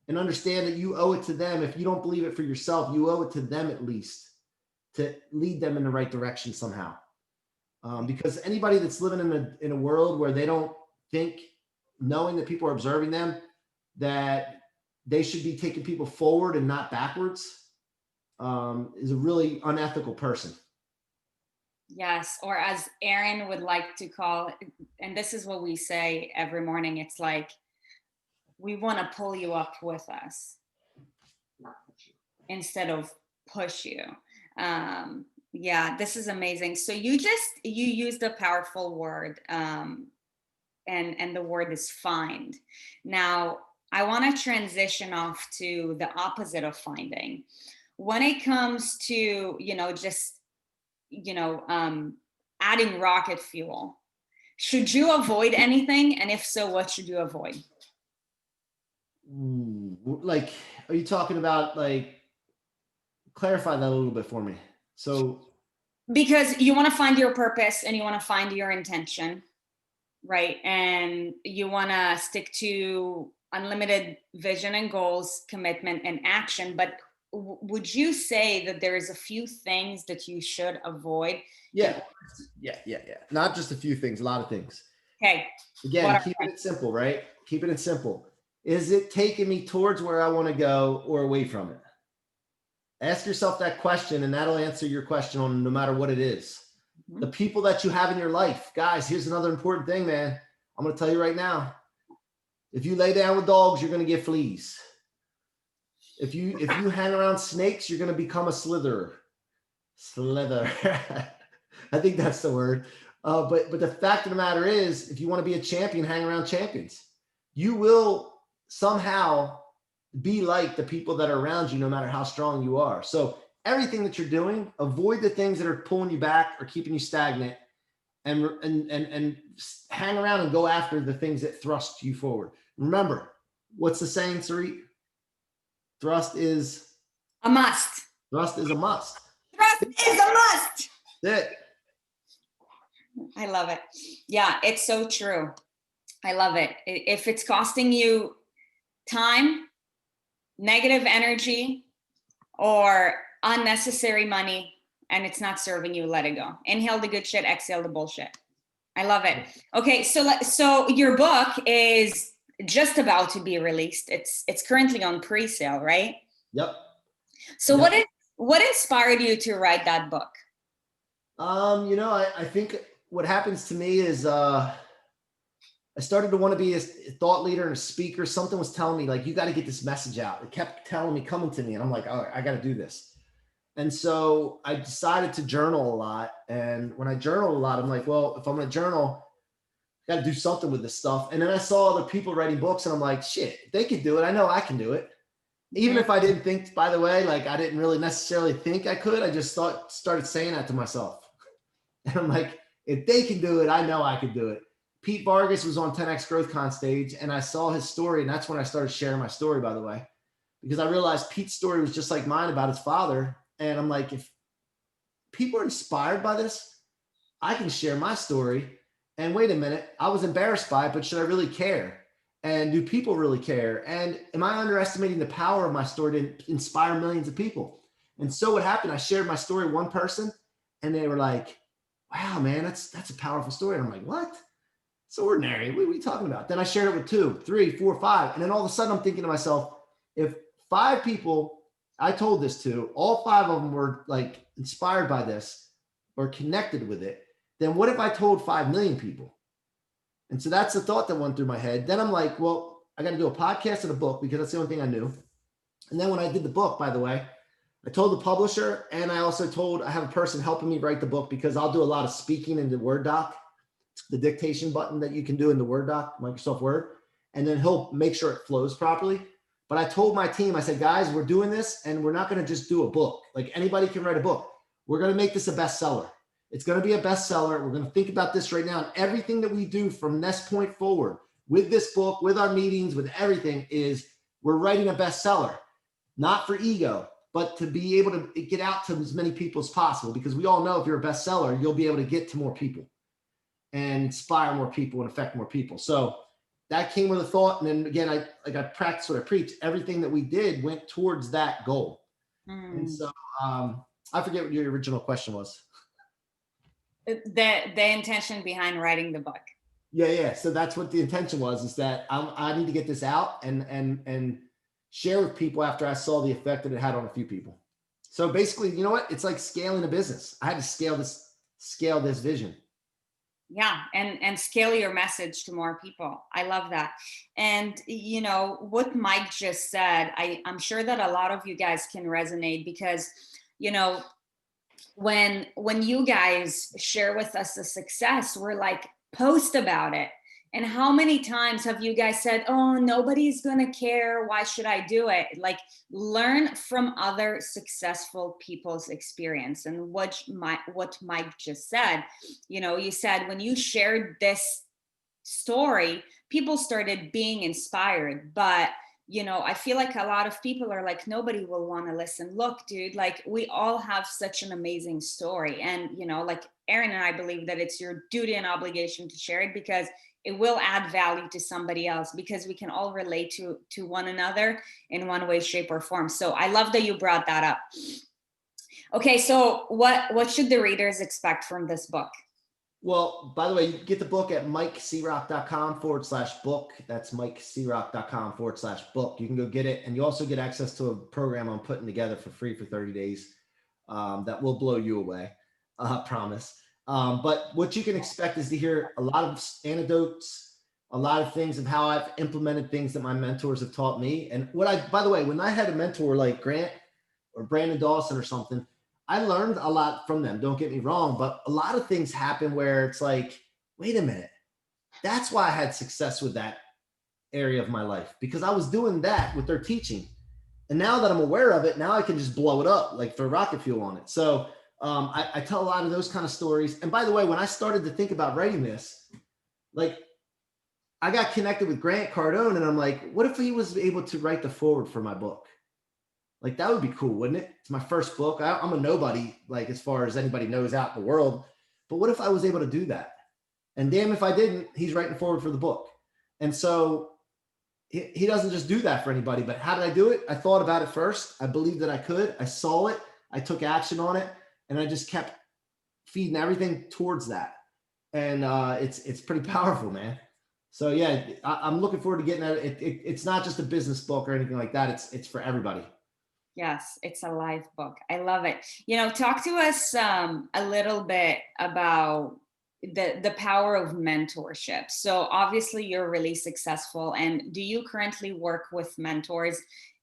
and understand that you owe it to them. If you don't believe it for yourself, you owe it to them at least to lead them in the right direction somehow. Because anybody that's living in a world where they don't think, knowing that people are observing them, that they should be taking people forward and not backwards, is a really unethical person. Yes, or as Erin would like to call it, and this is what we say every morning, it's like, we want to pull you up with us instead of push you. Yeah, this is amazing. So you used a powerful word, and the word is find. Now, I want to transition off to the opposite of finding. When it comes to, just adding rocket fuel, should you avoid anything? And if so, what should you avoid? Like, are you talking about, like, clarify that a little bit for me? So, because you want to find your purpose and you want to find your intention, right? And you want to stick to unlimited vision and goals, commitment and action. But would you say that there is a few things that you should avoid? Yeah. Not just a few things, a lot of things. Okay. Again, keeping it simple, right? Keeping it simple. Is it taking me towards where I want to go or away from it? Ask yourself that question, and that'll answer your question on no matter what it is. Mm-hmm. The people that you have in your life, guys, here's another important thing, man. I'm going to tell you right now. If you lay down with dogs, you're going to get fleas. If you hang around snakes, you're going to become a slitherer. Slither. I think that's the word. But the fact of the matter is, if you want to be a champion, hang around champions. You will somehow be like the people that are around you, no matter how strong you are. So everything that you're doing, avoid the things that are pulling you back or keeping you stagnant, and hang around and go after the things that thrust you forward. Remember, what's the saying, Sarit? Thrust is a must. Thrust is a must. Thrust is a must. That's it. I love it. Yeah, it's so true. I love it. If it's costing you time, negative energy, or unnecessary money, and it's not serving you, let it go. Inhale the good shit, exhale the bullshit. I love it. Okay, so your book is just about to be released. It's currently on pre-sale, right? Yep. So yep. What inspired you to write that book? I think what happens to me is I started to want to be a thought leader and a speaker. Something was telling me, like, you got to get this message out. It kept coming to me, and I'm like, oh, I got to do this. And so I decided to journal a lot. And when I journal a lot, I'm like, well, if I'm going to journal, I got to do something with this stuff. And then I saw other people writing books, and I'm like, shit, if they could do it, I know I can do it. Even if I didn't think, by the way, like, I didn't really necessarily think I could, I just started saying that to myself. And I'm like, if they can do it, I know I can do it. Pete Vargas was on 10X Growth Con stage, and I saw his story. And that's when I started sharing my story, by the way, because I realized Pete's story was just like mine about his father. And I'm like, if people are inspired by this, I can share my story. And wait a minute, I was embarrassed by it, but should I really care? And do people really care? And am I underestimating the power of my story to inspire millions of people? And so what happened, I shared my story with one person, and they were like, wow, man, that's a powerful story. And I'm like, what? It's ordinary. What are we talking about? Then I shared it with 2, 3, 4, 5. And then all of a sudden I'm thinking to myself, if 5 people I told this to, all 5 of them were like inspired by this or connected with it, then what if I told 5 million people? And so that's the thought that went through my head. Then I'm like, well, I got to do a podcast and a book because that's the only thing I knew. And then when I did the book, by the way, I told the publisher, and I also I have a person helping me write the book because I'll do a lot of speaking in the Word doc. It's the dictation button that you can do in the Word doc, Microsoft Word, and then he'll make sure it flows properly. But I told my team, I said, guys, we're doing this, and we're not going to just do a book. Like, anybody can write a book. We're going to make this a bestseller. It's going to be a bestseller. We're going to think about this right now. And everything that we do from this point forward with this book, with our meetings, with everything is we're writing a bestseller, not for ego, but to be able to get out to as many people as possible, because we all know if you're a bestseller, you'll be able to get to more people. and inspire more people and affect more people. So that came with a thought. And then again, I practiced what I preached. Everything that we did went towards that goal. And so I forget what your original question was. The intention behind writing the book. Yeah. So that's what the intention was, is that I need to get this out and share with people after I saw the effect that it had on a few people. So basically, you know what? It's like scaling a business. I had to scale this vision. Yeah, and scale your message to more people. I love that. And you know what Mike just said, I'm sure that a lot of you guys can resonate, because you know, when you guys share with us the success, we're like, post about it. And how many times have you guys said, oh, nobody's gonna care, why should I do it? Like, learn from other successful people's experience. And what Mike just said, you know, you said when you shared this story, people started being inspired. But you know, I feel like a lot of people are like, nobody will want to listen. Look, dude, like, we all have such an amazing story. And, you know, like Erin and I believe that it's your duty and obligation to share it, because it will add value to somebody else, because we can all relate to one another in one way, shape, or form. So I love that you brought that up. Okay, so what should the readers expect from this book? Well, by the way, you can get the book at mikecrock.com/book. That's mikecrock.com/book. You can go get it. And you also get access to a program I'm putting together for free for 30 days that will blow you away, promise. But what you can expect is to hear a lot of anecdotes, a lot of things of how I've implemented things that my mentors have taught me. And by the way, when I had a mentor like Grant or Brandon Dawson or something, I learned a lot from them. Don't get me wrong, but a lot of things happen where it's like, wait a minute, that's why I had success with that area of my life, because I was doing that with their teaching. And now that I'm aware of it, now I can just blow it up, like throw rocket fuel on it. So I tell a lot of those kind of stories. And by the way, when I started to think about writing this, like, I got connected with Grant Cardone, and I'm like, what if he was able to write the foreword for my book? Like, that would be cool, wouldn't it? It's my first book. I'm a nobody, like, as far as anybody knows out in the world. But what if I was able to do that? And damn if I didn't, he's writing forward for the book. And so he doesn't just do that for anybody. But how did I do it? I thought about it first. I believed that I could. I saw it. I took action on it. And I just kept feeding everything towards that. And it's pretty powerful, man. So yeah, I'm looking forward to getting that. It's not just a business book or anything like that. It's for everybody. Yes, it's a live book. I love it. You know, talk to us a little bit about the power of mentorship. So obviously you're really successful, and do you currently work with mentors?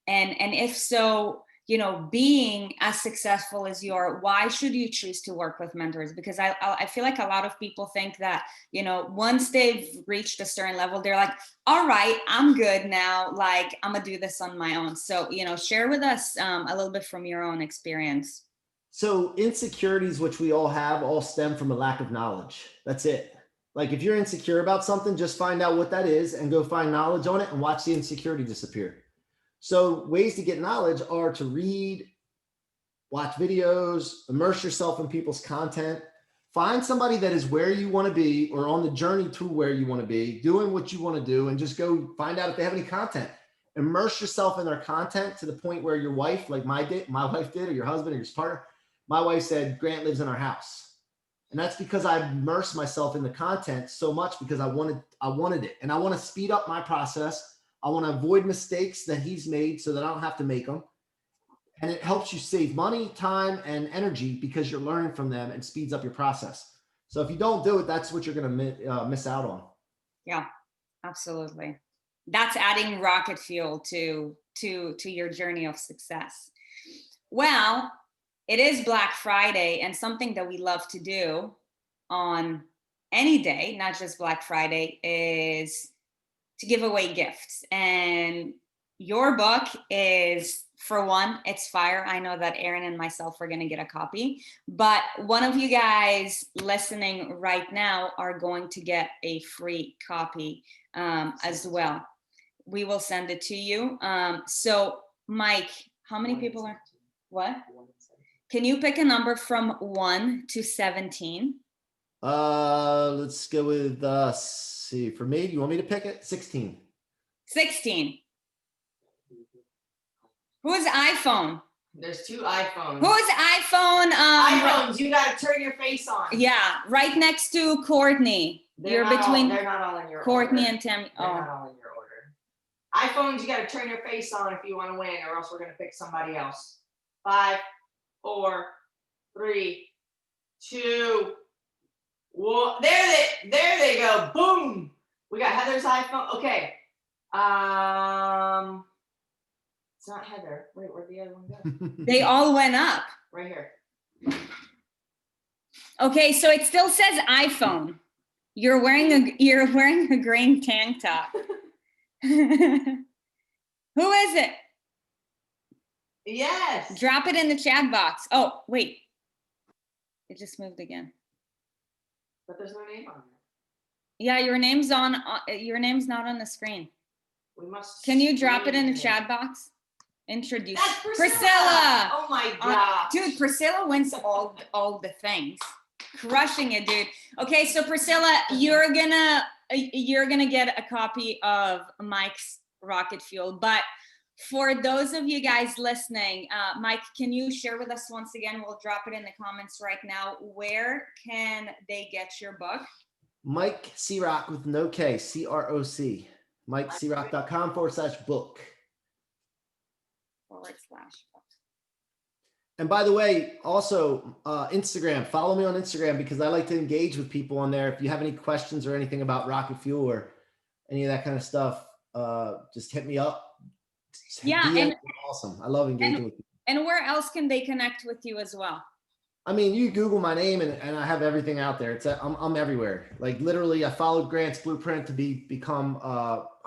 And if so, you know, being as successful as you are, why should you choose to work with mentors? Because I feel like a lot of people think that, you know, once they've reached a certain level, they're like, all right, I'm good now. Like, I'm gonna do this on my own. So, you know, share with us a little bit from your own experience. So insecurities, which we all have, all stem from a lack of knowledge. That's it. Like, if you're insecure about something, just find out what that is and go find knowledge on it and watch the insecurity disappear. So ways to get knowledge are to read, watch videos, immerse yourself in people's content, find somebody that is where you want to be or on the journey to where you want to be, doing what you want to do, and just go find out if they have any content. Immerse yourself in their content to the point where your wife, like my wife did, or your husband or your partner. My wife said, Grant lives in our house. And that's because I immersed myself in the content so much, because I wanted it. And I want to speed up my process. I want to avoid mistakes that he's made so that I don't have to make them. And it helps you save money, time, and energy, because you're learning from them, and speeds up your process. So if you don't do it, that's what you're going to miss out on. Yeah, absolutely. That's adding rocket fuel to your journey of success. Well, it is Black Friday, and something that we love to do on any day, not just Black Friday, is to give away gifts. And your book is, for one, it's fire. I know that Erin and myself are going to get a copy, but one of you guys listening right now are going to get a free copy as well. We will send it to you. So Mike, how many people are, what? Can you pick a number from 1 to 17? Let's go with, see, for me, do you want me to pick it? 16. 16. Whose iPhone? There's 2 iPhones. Whose iPhone? iPhones, you gotta turn your face on. Yeah, right next to Courtney. They're You're between they're not all in your Courtney order. and Tammy. They're Oh, not all in your order. iPhones, you gotta turn your face on if you want to win, or else we're gonna pick somebody else. 5, 4, 3, 2, 1. There they go. Boom. We got Heather's iPhone. Okay. It's not Heather. Wait, where'd the other one go? they all went up. Right here. Okay, so it still says iPhone. You're wearing a green tank top. Who is it? Yes. Drop it in the chat box. Oh, wait. It just moved again. But there's no name on it. Yeah, your name's not on the screen. We must. Can you drop it in the screen chat box? Introduce That's Priscilla. Priscilla. Oh my god. Dude, Priscilla wins all the things. Crushing it, dude. Okay, so Priscilla, you're gonna get a copy of Mike's Rocket Fuel. But for those of you guys listening, Mike, can you share with us once again? We'll drop it in the comments right now. Where can they get your book? Mike Siroc with no K, CROC. MikeSiroc.com/book. /book. And by the way, also Instagram, follow me on Instagram because I like to engage with people on there. If you have any questions or anything about Rocket Fuel or any of that kind of stuff, just hit me up. Yeah, DM, awesome. I love engaging with people. And where else can they connect with you as well? I mean, you Google my name and I have everything out there. I'm everywhere. Like literally, I followed Grant's blueprint to become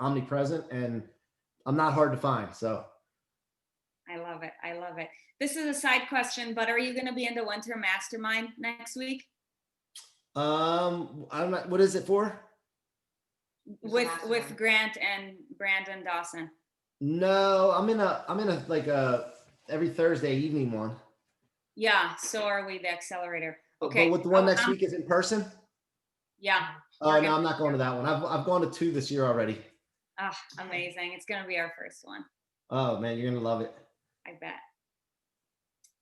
omnipresent, and I'm not hard to find. So I love it. I love it. This is a side question, but are you going to be in the Winter Mastermind next week? I'm not. What is it for? With Grant and Brandon Dawson. No, I'm in a like every Thursday evening one. Yeah, so are we, the Accelerator. Okay. But with the one next week is in person? Yeah. Oh, no, I'm not going to that one. I've gone to 2 this year already. Ah, amazing. It's going to be our first one. Oh, man, you're going to love it. I bet.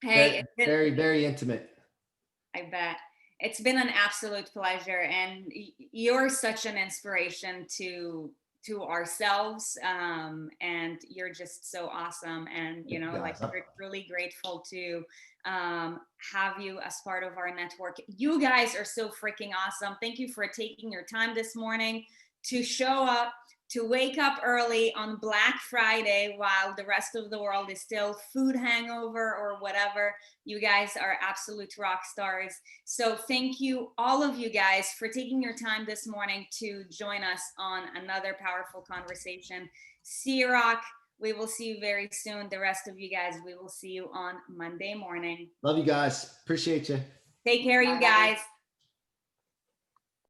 Hey, very, very intimate. I bet. It's been an absolute pleasure. And you're such an inspiration to ourselves, and you're just so awesome, and we're really grateful to have you as part of our network. You guys are so freaking awesome. Thank you for taking your time this morning to show up, to wake up early on Black Friday while the rest of the world is still food hangover or whatever. You guys are absolute rock stars. So thank you, all of you guys, for taking your time this morning to join us on another powerful conversation. Siroc, we will see you very soon. The rest of you guys, we will see you on Monday morning. Love you guys. Appreciate you. Take care, you guys.